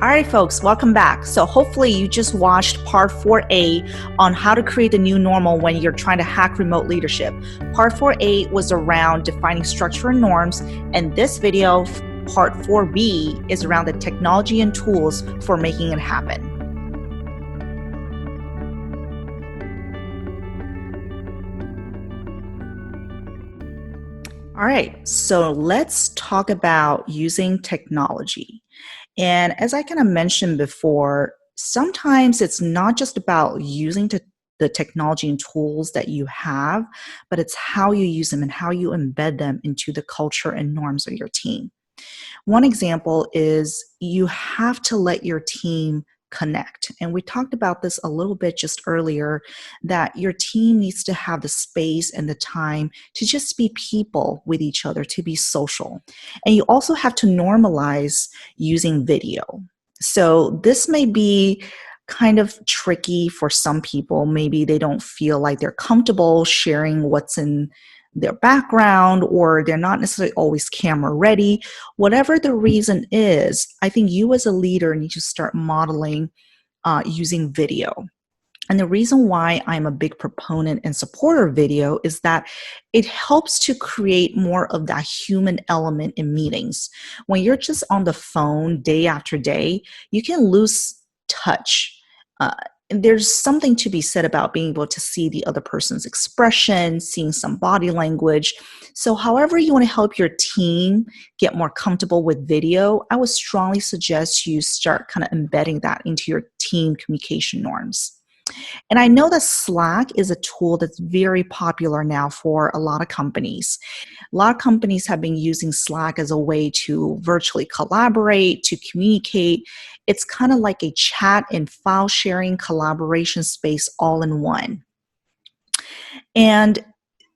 All right, folks, welcome back. So hopefully you just watched part 4A on how to create the new normal when you're trying to hack remote leadership. Part 4A was around defining structure and norms, and this video, part 4B, is around the technology and tools for making it happen. All right, so let's talk about using technology. And as I kind of mentioned before, sometimes it's not just about using the technology and tools that you have, but it's how you use them and how you embed them into the culture and norms of your team. One example is you have to let your team connect. And we talked about this a little bit just earlier, that your team needs to have the space and the time to just be people with each other, to be social. And you also have to normalize using video. So this may be kind of tricky for some people. Maybe they don't feel like they're comfortable sharing what's in their background, or they're not necessarily always camera ready. Whatever the reason is, I think you as a leader need to start modeling using video. And the reason why I'm a big proponent and supporter of video is that it helps to create more of that human element in meetings. When you're just on the phone day after day, you can lose touch. And there's something to be said about being able to see the other person's expression, seeing some body language. So however you want to help your team get more comfortable with video, I would strongly suggest you start kind of embedding that into your team communication norms. And I know that Slack is a tool that's very popular now for a lot of companies. A lot of companies have been using Slack as a way to virtually collaborate, to communicate. It's kind of like a chat and file sharing collaboration space all in one. And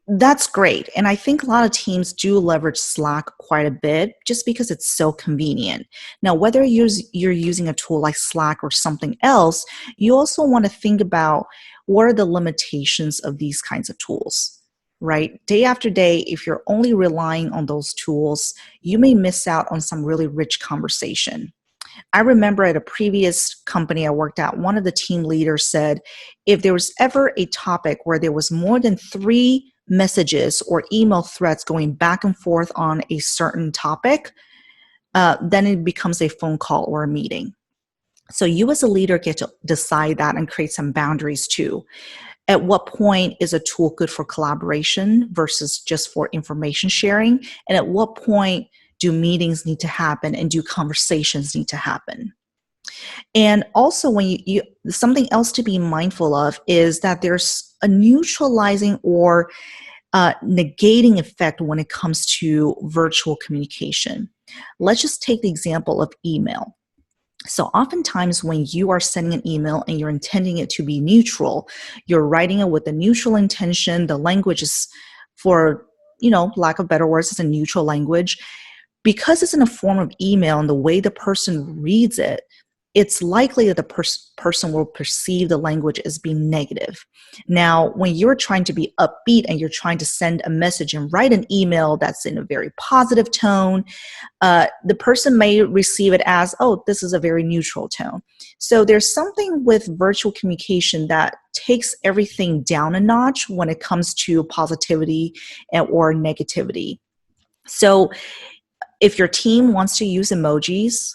that's great. And I think a lot of teams do leverage Slack quite a bit just because it's so convenient. Now, whether you're using a tool like Slack or something else, you also want to think about what are the limitations of these kinds of tools, right? Day after day, if you're only relying on those tools, you may miss out on some really rich conversation. I remember at a previous company I worked at, one of the team leaders said, if there was ever a topic where there was more than 3 messages or email threads going back and forth on a certain topic, then it becomes a phone call or a meeting. So you as a leader get to decide that and create some boundaries too. At what point is a tool good for collaboration versus just for information sharing? And at what point do meetings need to happen and do conversations need to happen? And also when you something else to be mindful of is that there's a neutralizing or negating effect when it comes to virtual communication. Let's just take the example of email. So oftentimes when you are sending an email and you're intending it to be neutral, you're writing it with a neutral intention. The language is, for lack of better words, is a neutral language. Because it's in a form of email and the way the person reads it, it's likely that the person will perceive the language as being negative. Now, when you're trying to be upbeat and you're trying to send a message and write an email that's in a very positive tone, the person may receive it as, oh, this is a very neutral tone. So there's something with virtual communication that takes everything down a notch when it comes to positivity or negativity. So if your team wants to use emojis,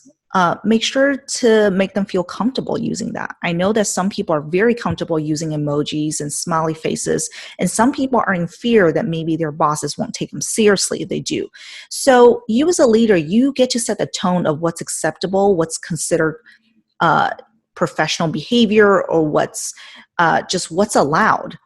make sure to make them feel comfortable using that. I know that some people are very comfortable using emojis and smiley faces, and some people are in fear that maybe their bosses won't take them seriously if they do. So you as a leader, you get to set the tone of what's acceptable, what's considered professional behavior, or what's allowed.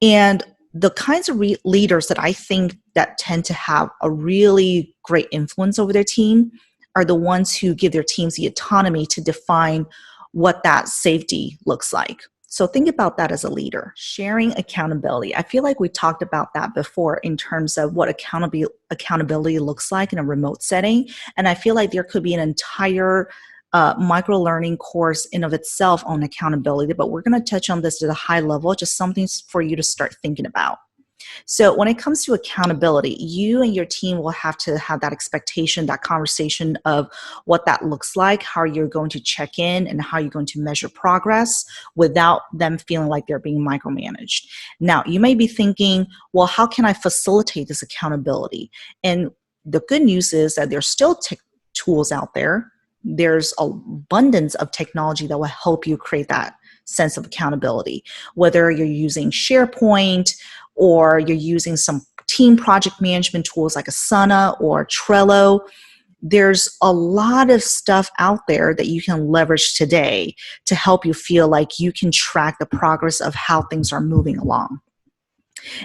And the kinds of leaders that I think that tend to have a really great influence over their team are the ones who give their teams the autonomy to define what that safety looks like. So think about that as a leader. Sharing accountability. I feel like we talked about that before in terms of what accountability looks like in a remote setting. And I feel like there could be an entire micro-learning course in of itself on accountability, but we're going to touch on this at a high level, just something for you to start thinking about. So when it comes to accountability, you and your team will have to have that expectation, that conversation of what that looks like, how you're going to check in, and how you're going to measure progress without them feeling like they're being micromanaged. Now, you may be thinking, well, how can I facilitate this accountability? And the good news is that there's still tools out there. There's an abundance of technology that will help you create that sense of accountability, whether you're using SharePoint or you're using some team project management tools like Asana or Trello. There's a lot of stuff out there that you can leverage today to help you feel like you can track the progress of how things are moving along.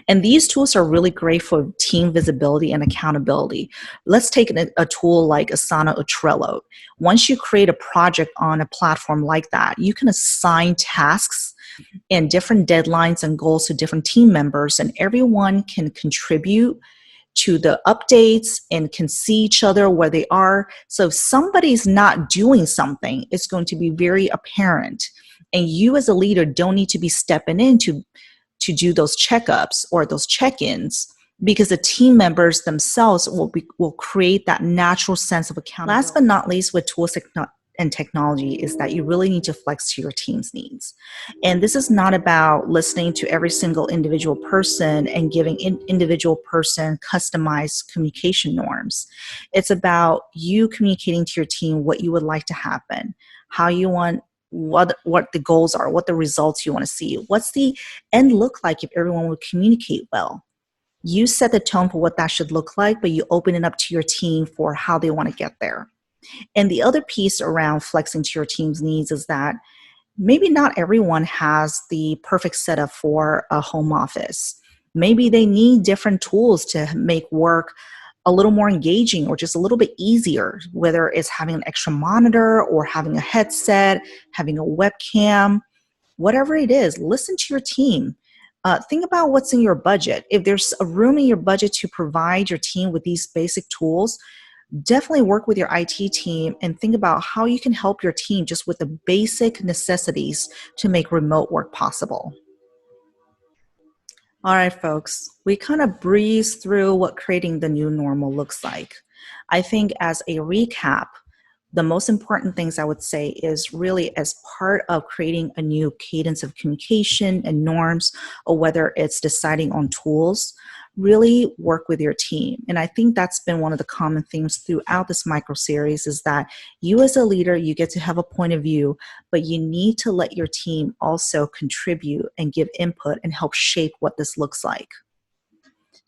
And these tools are really great for team visibility and accountability. Let's take a tool like Asana or Trello. Once you create a project on a platform like that, you can assign tasks and different deadlines and goals to different team members, and everyone can contribute to the updates and can see each other where they are. So if somebody's not doing something, it's going to be very apparent. And you as a leader don't need to be stepping in to do those checkups or those check-ins, because the team members themselves will create that natural sense of accountability. Last but not least, with tools and technology is that you really need to flex to your team's needs. And this is not about listening to every single individual person and giving individual person customized communication norms. It's about you communicating to your team what you would like to happen, how you want, what the goals are, what the results you want to see, what's the end look like if everyone would communicate well. You set the tone for what that should look like, but you open it up to your team for how they want to get there. And the other piece around flexing to your team's needs is that maybe not everyone has the perfect setup for a home office. Maybe they need different tools to make work a little more engaging or just a little bit easier, whether it's having an extra monitor or having a headset, having a webcam, whatever it is. Listen to your team. Think about what's in your budget. If there's a room in your budget to provide your team with these basic tools, definitely work with your IT team and think about how you can help your team just with the basic necessities to make remote work possible. All right, folks, we kind of breezed through what creating the new normal looks like. I think as a recap, the most important things I would say is really as part of creating a new cadence of communication and norms, or whether it's deciding on tools, really work with your team. And I think that's been one of the common themes throughout this micro series is that you as a leader, you get to have a point of view, but you need to let your team also contribute and give input and help shape what this looks like.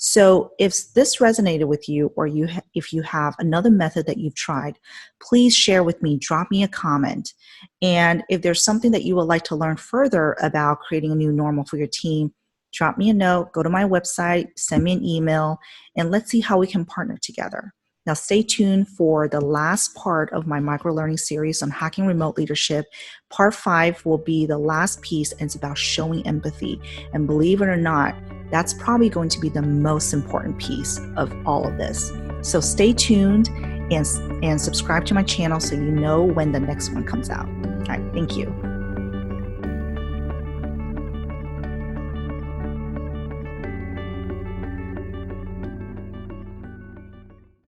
So if this resonated with you, or if you have another method that you've tried, please share with me, drop me a comment. And if there's something that you would like to learn further about creating a new normal for your team, drop me a note, go to my website, send me an email, and let's see how we can partner together. Now stay tuned for the last part of my micro-learning series on hacking remote leadership. Part 5 will be the last piece, and it's about showing empathy. And believe it or not, that's probably going to be the most important piece of all of this. So stay tuned and subscribe to my channel so you know when the next one comes out. All right, thank you.